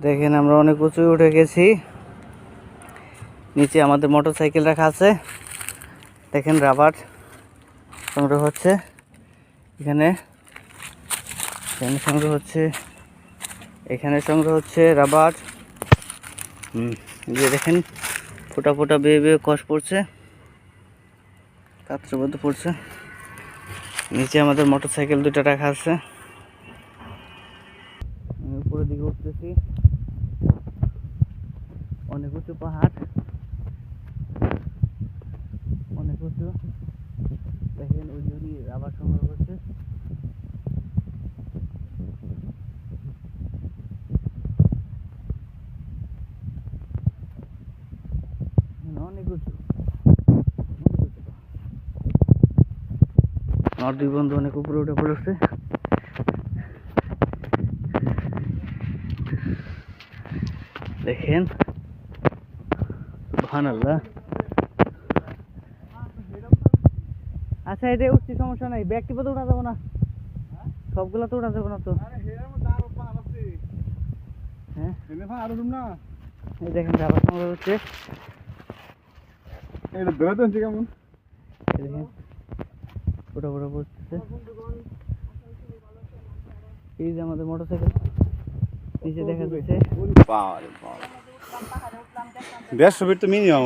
দেখেন আমরা অনেক উঁচু উঠে গেছি। নিচে আমাদের মোটরসাইকেল রাখা আছে। দেখেন রাবার সংগ্রহ হচ্ছে এখানে, এখানে সংগ্রহ হচ্ছে, এখানে সংগ্রহ হচ্ছে রাবার। যে দেখেন ফোটা ফোটা বেয়ে বেয়ে কষ পড়ছে, কাতরের মধ্যে পড়ছে। নিচে আমাদের মোটরসাইকেল দুটো রাখা আছে। আমি উপরের দিকে উঠতেছি, অনেক উঁচু পাহাড়, অনেক উঁচু। দেখেন ওই জন্য রাবার সংগ্রহ করছে। অনেক উঁচু, আমার দুই বন্ধু অনেক উপরে উঠে পড়েছে। দেখেন সুবহানাল্লাহ। আচ্ছা এটা উঠছি, সমস্যা নাই, ব্যাগ টিপে তো উঠা যাবো না, সবগুলা তো উঠা যাবো না তো। হ্যাঁ এই দেখেন রাবার সংগ্রহ হচ্ছে। দেখেন ফোটা ফোটা পড়তেছে। এই যে আমাদের মোটরসাইকেল নিচে দেখা যাচ্ছে। 150 ফিট তো মিনিমাম।